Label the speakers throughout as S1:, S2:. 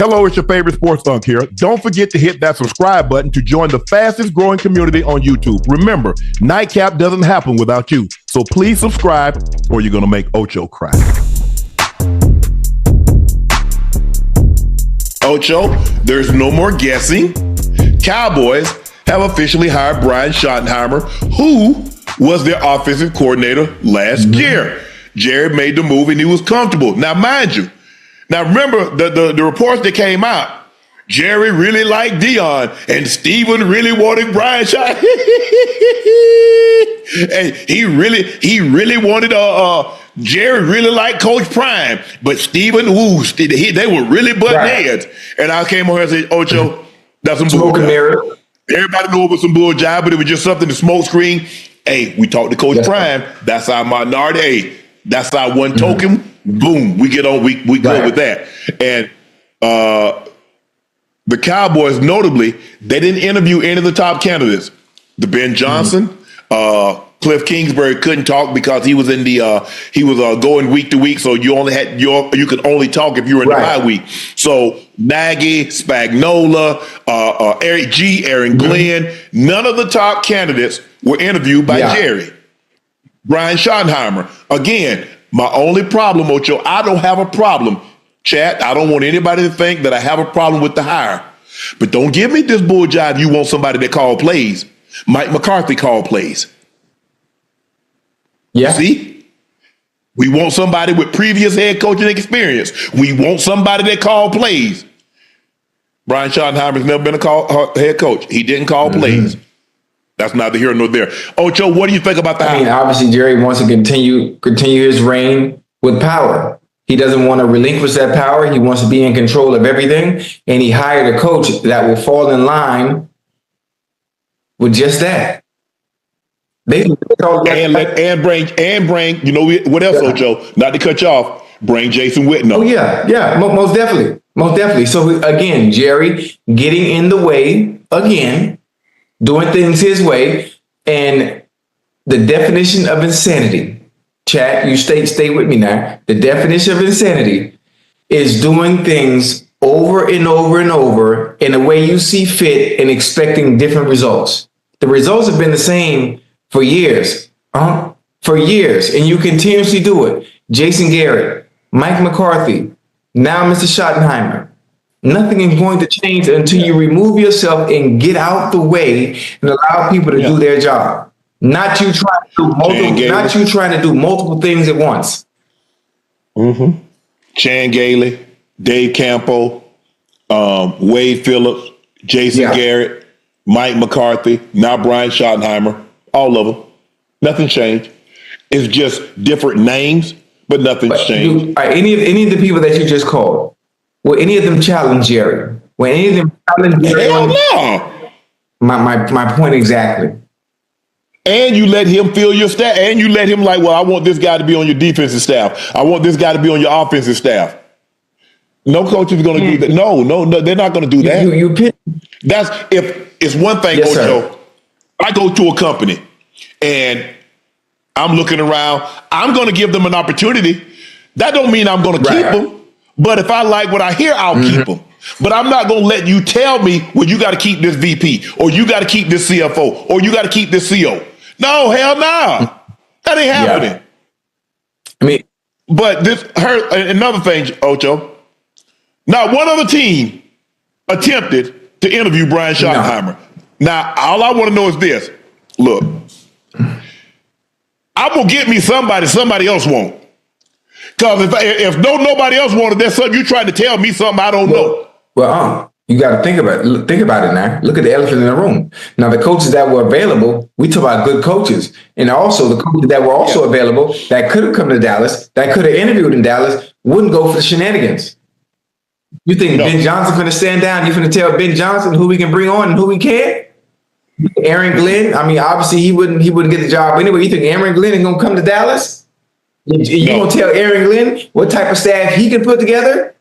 S1: Hello, it's your favorite sports thunk here. Don't forget to hit that subscribe button to join the fastest growing community on YouTube. Remember, Nightcap doesn't happen without you. So please subscribe or you're going to make Ocho cry.
S2: Ocho, there's no more guessing. Cowboys have officially hired Brian Schottenheimer, who was their offensive coordinator last year. Jerry made the move and he was comfortable. Now, mind you, remember the reports that came out. Jerry really liked Deion, and Steven really wanted Brian Schottenheimer. And he really wanted Jerry really liked Coach Prime, but Steven, they were really butting heads. And I came on here and said, Ocho, that's some bull job. Everybody knew it was some bull job, but it was just something to smoke screen. Hey, we talked to Coach Prime. That's our minority. Hey, that's our one token. Boom, we get on. We good with that. And the Cowboys, notably, they didn't interview any of the top candidates. The Ben Johnson, Cliff Kingsbury couldn't talk because he was in the going week to week, so you could only talk if you were in the bye week. So Nagy, Spagnola, Aaron Glenn, none of the top candidates were interviewed by Jerry. Brian Schottenheimer. Again, my only problem, Ocho, I don't have a problem. Chat, I don't want anybody to think that I have a problem with the hire. But don't give me this bull jive. You want somebody that call plays. Mike McCarthy called plays. Yeah. See? We want somebody with previous head coaching experience. We want somebody that called plays. Brian Schottenheimer's never been a head coach. He didn't call plays. That's neither here nor there. Ocho, what do you think about that?
S3: I mean, obviously, Jerry wants to continue his reign with power. He doesn't want to relinquish that power. He wants to be in control of everything. And he hired a coach that will fall in line with just that.
S2: And bring, you know what else, Ocho? Not to cut you off, bring Jason Witten up.
S3: Oh, yeah, most definitely. Most definitely. So, again, Jerry getting in the way, again, doing things his way, and the definition of insanity, chat, you stay with me now. The definition of insanity is doing things over and over and over in a way you see fit and expecting different results. The results have been the same for years. For years, and you continuously do it. Jason Garrett, Mike McCarthy, now Mr. Schottenheimer. Nothing is going to change until you remove yourself and get out the way and allow people to do their job. Not you trying to do multiple things at once.
S2: Chan Gailey, Dave Campo, Wade Phillips, Jason Garrett, Mike McCarthy, now Brian Schottenheimer, all of them. Nothing changed. It's just different names, but nothing's changed.
S3: Any of the people that you just called, will any of them challenge Jerry? Will any of them challenge Jerry?
S2: Hell no.
S3: My point exactly.
S2: And you let him fill your staff, and you let him like, well, I want this guy to be on your defensive staff. I want this guy to be on your offensive staff. No coach is going to do that. No, they're not going to do that. That's if it's one thing, Ocho. I go to a company and I'm looking around. I'm going to give them an opportunity. That don't mean I'm going to keep them. But if I like what I hear, I'll keep them. But I'm not going to let you tell me, well, you got to keep this VP, or you got to keep this CFO, or you got to keep this CO. No, hell no. That ain't happening.
S3: I mean,
S2: but another thing, Ocho. Not one other team attempted to interview Brian Schottenheimer. Now, all I want to know is this. Look, I'm going to get me somebody else won't. Because if nobody else wanted, there's something you trying to tell me something I don't know.
S3: Well, you got to think about it now. Look at the elephant in the room. Now, the coaches that were available, we talk about good coaches. And also the coaches that were also available that could have come to Dallas, that could have interviewed in Dallas, wouldn't go for the shenanigans. You think Ben Johnson's going to stand down? You're going to tell Ben Johnson who we can bring on and who we can't? Aaron Glenn, I mean, obviously he wouldn't get the job anyway. You think Aaron Glenn is going to come to Dallas? You going to tell Aaron Glenn what type of staff he can put together?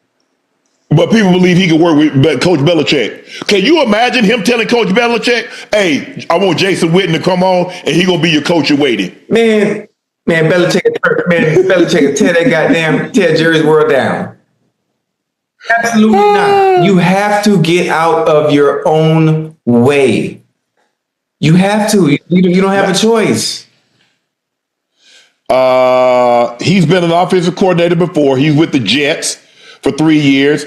S2: But people believe he can work with Coach Belichick. Can you imagine him telling Coach Belichick, hey, I want Jason Witten to come on and he going to be your coach in waiting?
S3: Man, Belichick will tear Jerry's world down. Absolutely not. You have to get out of your own way. You have to. You don't have a choice.
S2: He's been an offensive coordinator before. He's with the Jets for 3 years.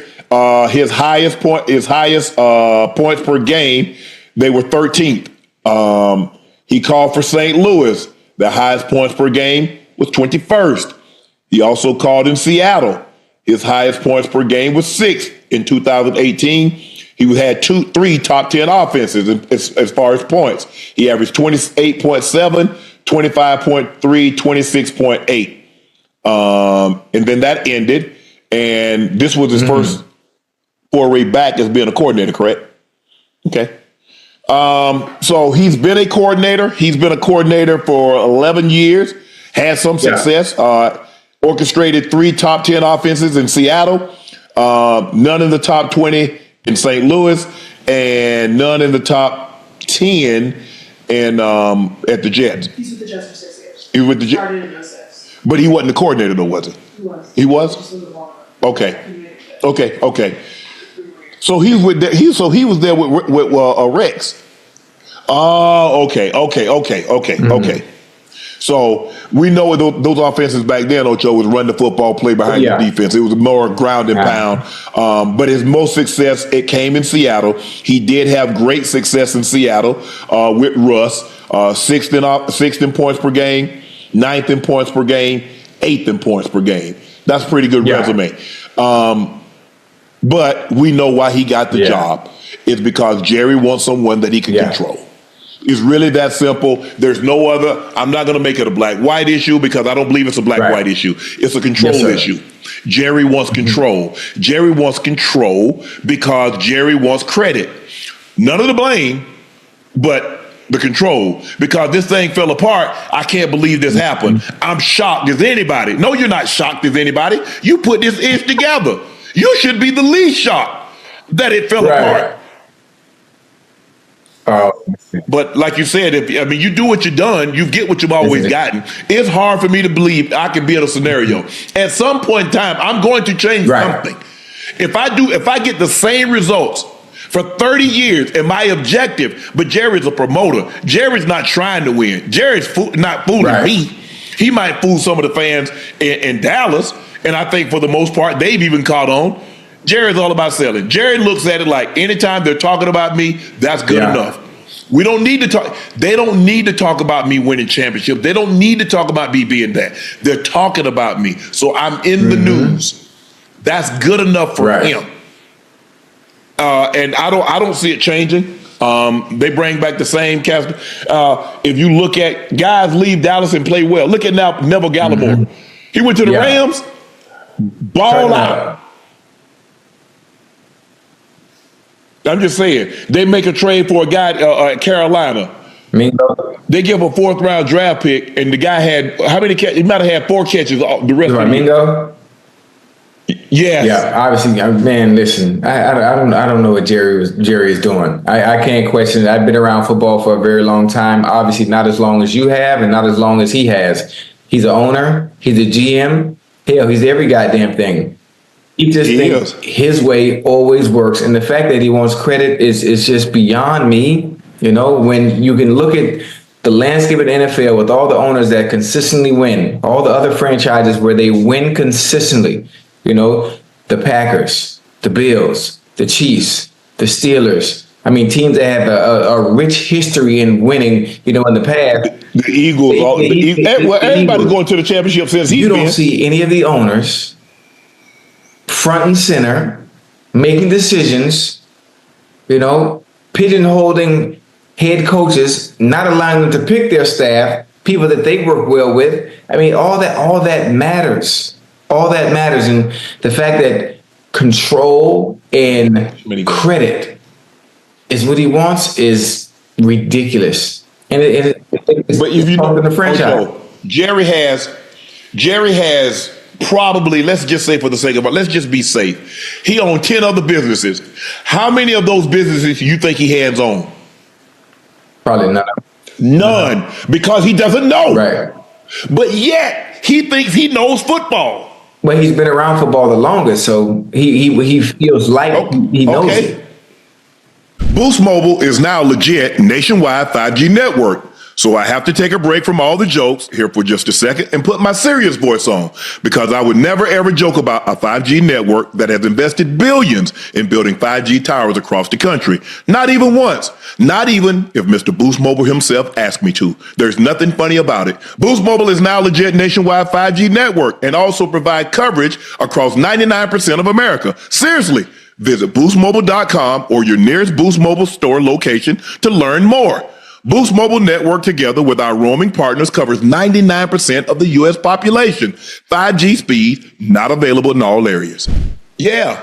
S2: His highest points per game, they were 13th. He called for St. Louis. The highest points per game was 21st. He also called in Seattle. His highest points per game was 6th in 2018. He had 3 top 10 offenses as far as points. He averaged 28.7, 25.3, 26.8. And then that ended. And this was his first foray back as being a coordinator, correct? Okay. So he's been a coordinator. He's been a coordinator for 11 years, had some success, orchestrated 3 top 10 offenses in Seattle, none in the top 20 in St. Louis, and none in the top 10 at the Jets.
S4: He's with the Jets for 6 years.
S2: He was with the Jets.
S4: Started in 06.
S2: But he wasn't the coordinator, though, was he?
S4: He was.
S2: He was?
S4: Just a little longer.
S2: Okay. So he was there with Rex. Oh, okay. So we know those offenses back then, Ocho, was run the football, play behind the defense. It was more ground and pound. But his most success, it came in Seattle. He did have great success in Seattle with Russ. 6th in points per game, 9th in points per game, 8th in points per game. That's a pretty good resume. But we know why he got the job. It's because Jerry wants someone that he can control. It's really that simple. There's no other. I'm not going to make it a black-white issue because I don't believe it's a black-white issue. It's a control issue. Jerry wants control. Jerry wants control because Jerry wants credit. None of the blame, but the control. Because this thing fell apart, I can't believe this happened. I'm shocked as anybody. No, you're not shocked as anybody. You put this ish together. You should be the least shocked that it fell apart. But like you said, you do what you've done, you get what you've always gotten. It's hard for me to believe I can be in a scenario. At some point in time, I'm going to change something. If I get the same results for 30 years and my objective, but Jerry's a promoter. Jerry's not trying to win. Jerry's not fooling me. He might fool some of the fans in Dallas, and I think for the most part, they've even caught on. Jerry's all about selling. Jerry looks at it like anytime they're talking about me, that's good enough. We don't need to talk. They don't need to talk about me winning championships. They don't need to talk about me being that. They're talking about me. So I'm in the news. That's good enough for him. And I don't see it changing. They bring back the same cast. If you look at guys leave Dallas and play well, look at now Neville Gallimore. He went to the Rams, ball out. I'm just saying, they make a trade for a guy at Carolina.
S3: Mingo.
S2: They give a 4th round draft pick, and the guy had how many catches? He might have had 4 catches the rest of the
S3: Mingo.
S2: Yes.
S3: Yeah, obviously, man. Listen, I don't know what Jerry is doing. I can't question it. I've been around football for a very long time. Obviously, not as long as you have, and not as long as he has. He's an owner. He's a GM. Hell, he's every goddamn thing. He just thinks his way always works. And the fact that he wants credit is just beyond me. You know, when you can look at the landscape of the NFL with all the owners that consistently win, all the other franchises where they win consistently, you know, the Packers, the Bills, the Chiefs, the Steelers. I mean, teams that have a rich history in winning, you know, in the past.
S2: The Eagles. Everybody's going to the championship since he's been.
S3: You don't see any of the owners front and center, making decisions, you know, pigeonholing head coaches, not allowing them to pick their staff, people that they work well with. I mean, all that matters. All that matters. And the fact that control and credit is what he wants is ridiculous. And it's
S2: but if you know
S3: the franchise.
S2: Jerry has probably, let's just say for the sake of it, let's just be safe. He owns 10 other businesses. How many of those businesses do you think he hands on?
S3: Probably none.
S2: None, because he doesn't know.
S3: Right.
S2: But yet, he thinks he knows football.
S3: But he's been around football the longest, so he feels like he knows it.
S2: Boost Mobile is now legit nationwide 5G network. So I have to take a break from all the jokes here for just a second and put my serious voice on, because I would never ever joke about a 5G network that has invested billions in building 5G towers across the country. Not even once. Not even if Mr. Boost Mobile himself asked me to. There's nothing funny about it. Boost Mobile is now legit nationwide 5G network and also provide coverage across 99% of America. Seriously. Visit boostmobile.com or your nearest Boost Mobile store location to learn more. Boost Mobile network, together with our roaming partners, covers 99% of the U.S. population. 5G speed, not available in all areas. Yeah,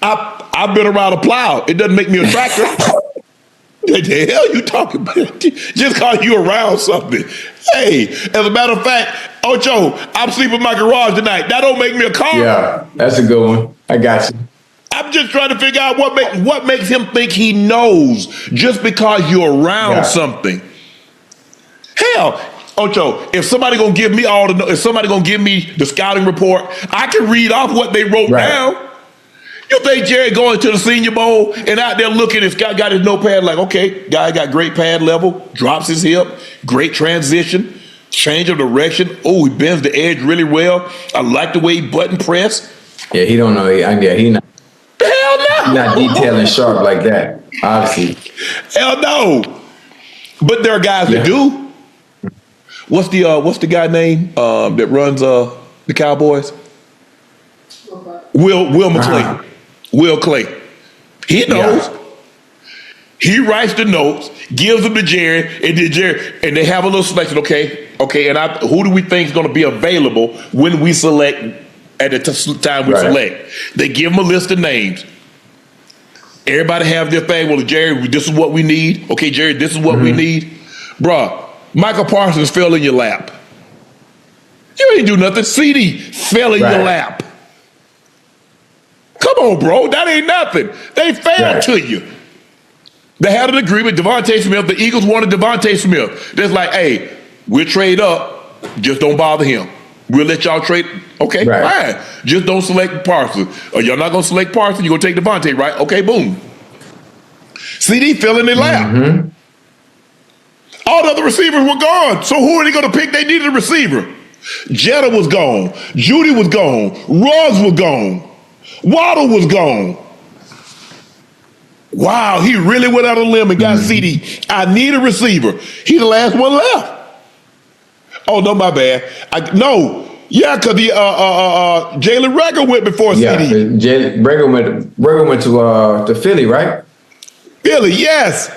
S2: I've been around a plow. It doesn't make me a tractor. What the hell you talking about? Just because you around something. Hey, as a matter of fact, Ocho, I'm sleeping in my garage tonight. That don't make me a car.
S3: Yeah, that's a good one. I got you.
S2: I'm just trying to figure out what makes him think he knows just because you're around something. Hell, Ocho, if somebody gonna give me the scouting report, I can read off what they wrote down. You think Jerry going to the Senior Bowl and out there looking and Scott got his notepad like, okay, guy got great pad level, drops his hip, great transition, change of direction. Oh, he bends the edge really well. I like the way he button press.
S3: Yeah, he don't know. He not.
S2: Hell no.
S3: He's not detailing sharp like that, obviously.
S2: Hell no. But there are guys that do. What's the guy name that runs the Cowboys? Will McClay. Will Clay. He knows. Yeah. He writes the notes, gives them to Jerry, and they have a little selection. Okay, and who do we think is going to be available when we select? At the time we select, they give them a list of names. Everybody have their thing. Well, Jerry, this is what we need. Okay, Jerry, this is what we need. Bruh, Michael Parsons fell in your lap. You ain't do nothing. CD fell in your lap. Come on, bro. That ain't nothing. They failed to you. They had an agreement. Devontae Smith, the Eagles wanted Devontae Smith. They're like, hey, we'll trade up. Just don't bother him. We'll let y'all trade. Okay, fine. Just don't select Parsons. Or y'all not going to select Parsons? You're going to take Devontae, right? Okay, boom. CD fell in their lap. All the other receivers were gone. So who are they going to pick? They needed a receiver. Jetta was gone. Judy was gone. Ruggs was gone. Waddle was gone. Wow, he really went out on a limb and got CD. I need a receiver. He the last one left. Oh, no, my bad. Because Jalen Reagor went before CD.
S3: Reagor went to Philly, right?
S2: Philly, yes.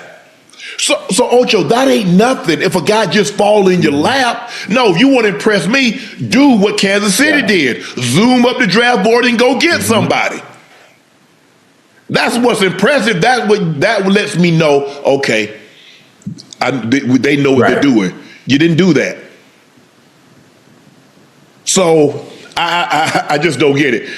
S2: So Ocho, that ain't nothing if a guy just fall in your lap. No, you want to impress me, do what Kansas City did. Zoom up the draft board and go get somebody. That's what's impressive. That lets me know, okay, they know what they're doing. You didn't do that. So I just don't get it.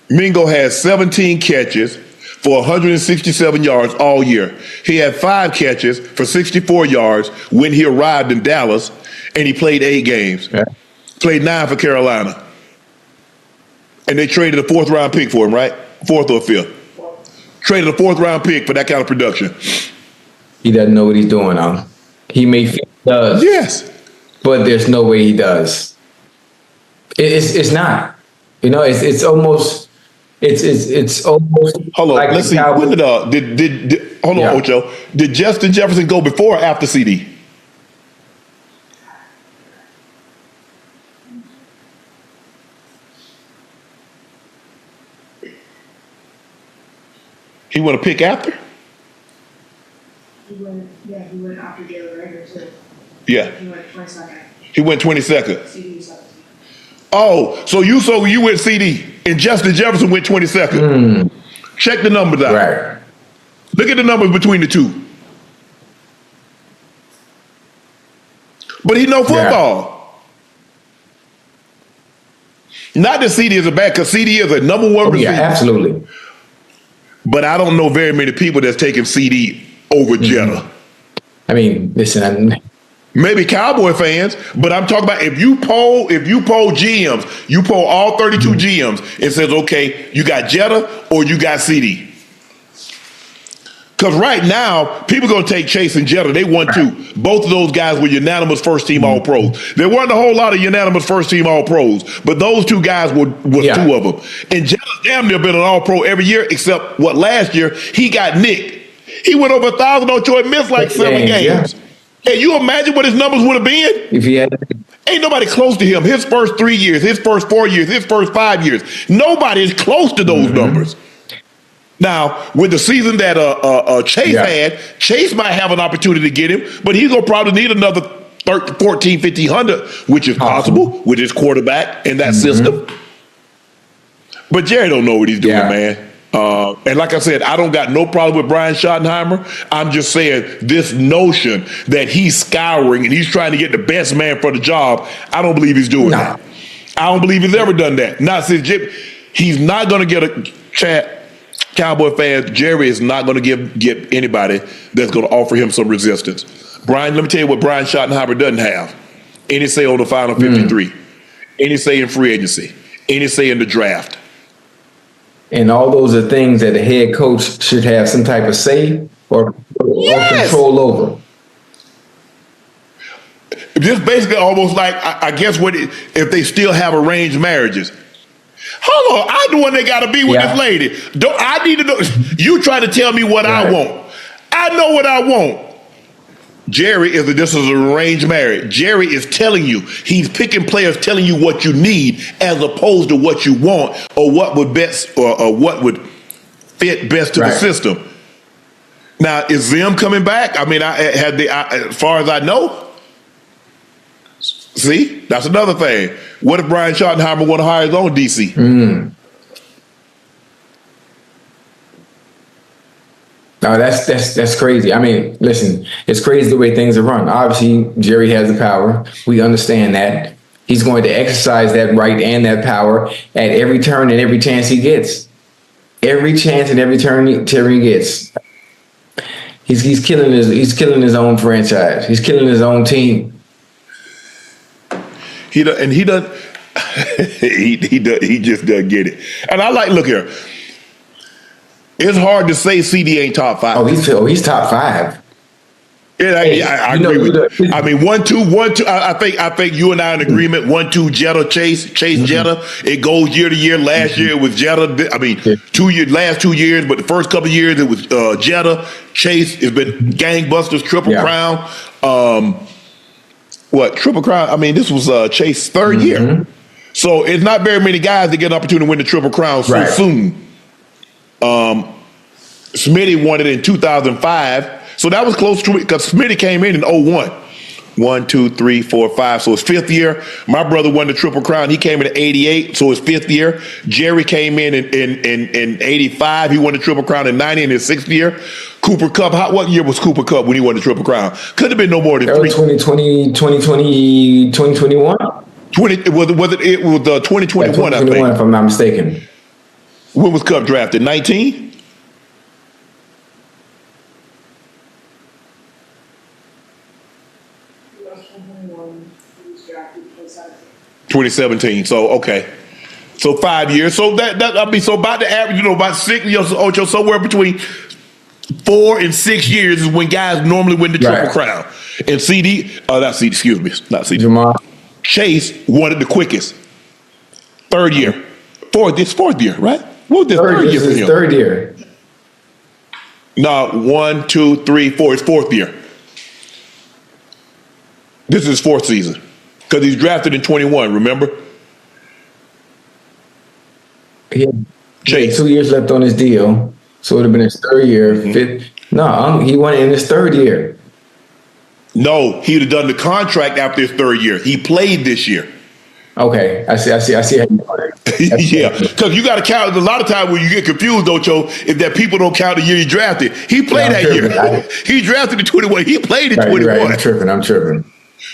S2: Mingo has 17 catches for 167 yards all year. He had 5 catches for 64 yards when he arrived in Dallas, and he played 8 games. Yeah. Played 9 for Carolina. And they traded a 4th-round pick for him, right? 4th or 5th. Traded a 4th-round pick for that kind of production.
S3: He doesn't know what he's doing, huh? He may feel he does.
S2: Yes.
S3: But there's no way he does. It's not. You know, it's almost
S2: hold on,
S3: like
S2: let's see. When did hold on, Ocho. Did Justin Jefferson go before or after CD? He went a pick after?
S4: He went after Jalen Reagor too.
S2: Yeah.
S4: He went 22nd.
S2: He went 22nd.
S4: CD 17.
S2: Oh, so you went CD and Justin Jefferson went 22nd. Check the numbers out.
S3: Right.
S2: Look at the numbers between the two. But he know football. Yeah. Not that CD is a bad, because CD is a number 1 receiver.
S3: Yeah, absolutely.
S2: But I don't know very many people that's taking CD over Jetta.
S3: I mean, listen,
S2: Maybe Cowboy fans, but I'm talking about if you poll GMs, you poll all 32 GMs, it says, okay, you got Jetta or you got CD. Because right now, people are going to take Chase and Jetta. They won two. Both of those guys were unanimous first-team All-Pros. There weren't a whole lot of unanimous first-team All-Pros, but those two guys were two of them. And Jetta's damn near been an All-Pro every year, except last year, he got nicked. He went over 1,000 on Troy, missed like 7 games. Can you imagine what his numbers would have been?
S3: If he had,
S2: ain't nobody close to him. His first 3 years, his first 4 years, his first 5 years. Nobody is close to those numbers. Now, with the season that Chase had, Chase might have an opportunity to get him, but he's going to probably need another 14, 1,500, which is possible with his quarterback in that system. But Jerry don't know what he's doing, man. And like I said, I don't got no problem with Brian Schottenheimer. I'm just saying this notion that he's scouring and he's trying to get the best man for the job, I don't believe he's doing that. I don't believe he's ever done that. Not since he's not going to get a Cowboy fans. Jerry is not going to get anybody that's going to offer him some resistance. Brian, let me tell you what Brian Schottenheimer doesn't have. Any say on the final 53. Any say in free agency. Any say in the draft.
S3: And all those are things that the head coach should have some type of say or control over.
S2: Just basically almost like, I guess, if they still have arranged marriages. Hold on, I'm the one that got to be with this lady. I need to know. You try to tell me what I want. I know what I want. Jerry this is an arranged marriage. Jerry is telling you, he's picking players, telling you what you need as opposed to what you want or what would best or what would fit best to the system. Now, is them coming back? I mean, as far as I know. See, that's another thing. What if Brian Schottenheimer want to hire his own DC?
S3: No, that's crazy. I mean, listen, it's crazy the way things are run. Obviously, Jerry has the power. We understand that. He's going to exercise that right and that power at every turn and every chance he gets. Every chance and every turn he gets. He's killing his own franchise. He's killing his own team. He just
S2: doesn't get it. And look here. It's hard to say CD ain't top 5.
S3: He's top 5.
S2: Yeah, I agree with you. I mean, 1-2. I think you and I are in agreement. 1-2 Jetta, Chase Jetta. It goes year to year. Last year it was Jetta. I mean, last 2 years, but the first couple of years it was Jetta. Chase has been gangbusters, triple crown. Triple crown? I mean, this was Chase's third year. So it's not very many guys that get an opportunity to win the triple crown so soon. Smitty won it in 2005. So that was close to it because Smitty came in 01. 1, 2, 3, 4, 5. So his 5th year. My brother won the triple crown. He came in 88. So his 5th year. Jerry came in 85. He won the triple crown in 90 in his 6th year. Cooper Kupp. What year was Cooper Kupp when he won the triple crown? Could have been no more than 3.
S3: 2021?
S2: 2021, I think.
S3: If I'm not mistaken.
S2: When was Kupp drafted? 19?
S4: He was 2021. He was drafted 2017.
S2: 2017. So okay. So 5 years. So so about the average, about 6 years, Ocho, somewhere between 4 and 6 years is when guys normally win the triple crown. And not CD.
S3: Jamal
S2: Chase won it the quickest. 3rd year. Fourth year, right? What was the third year for him?
S3: Third year.
S2: No, 1, 2, 3, 4. It's 4th year. This is his 4th season. Because he's drafted in 21, remember?
S3: He had 2 years left on his deal. So it would have been his 3rd year. 5th. No, he won it in his 3rd year.
S2: No, he would have done the contract after his 3rd year. He played this year.
S3: Okay, I see how you put it.
S2: Yeah, because you got to count. A lot of times when you get confused, Ocho, is that people don't count the year he drafted. He played that year. He drafted in 21. He played in 21.
S3: Right. I'm tripping.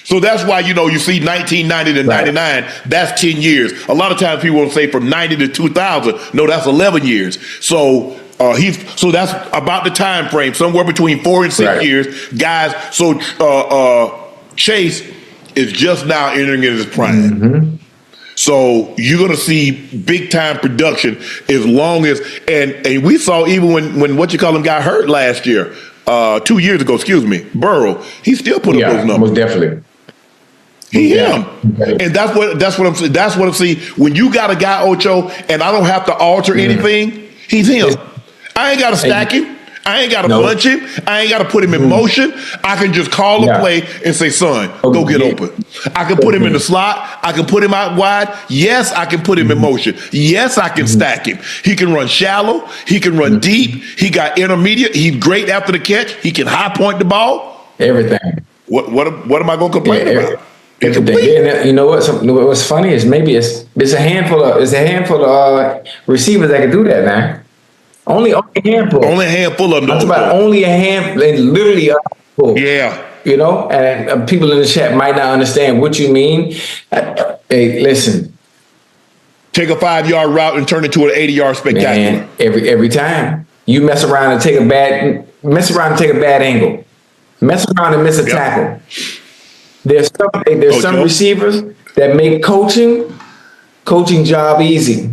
S2: So that's why, you see 1990 to 99, that's 10 years. A lot of times people will say from 90 to 2000. No, that's 11 years. So that's about the time frame, somewhere between 4 and 6 years. Guys, so Chase is just now entering in his prime.
S3: Mm-hmm.
S2: So you're gonna see big time production as long as and we saw even when what you call him got hurt last year, 2 years ago, excuse me, Burrow, he still put up those numbers.
S3: Most definitely.
S2: Him. And that's what I'm seeing. When you got a guy, Ocho, and I don't have to alter anything, he's him. I ain't gotta stack him. I ain't gotta punch him. I ain't gotta put him in motion. I can just call a play and say, son, go get open. I can put him in the slot. I can put him out wide. Yes, I can put him in motion. Yes, I can stack him. He can run shallow. He can run deep. He got intermediate. He's great after the catch. He can high point the ball.
S3: Everything.
S2: What am I gonna complain about?
S3: And you know what? What's funny is maybe it's a handful of receivers that can do that, man. Only a handful.
S2: Only a handful of them.
S3: That's about only a handful, and literally a handful.
S2: Yeah.
S3: You know, and people in the chat might not understand what you mean. Hey, listen.
S2: Take a 5-yard route and turn it to an 80-yard spectacular.
S3: Man, every time you mess around and take a bad angle, mess around and miss a tackle. There's some receivers that make coaching job easy.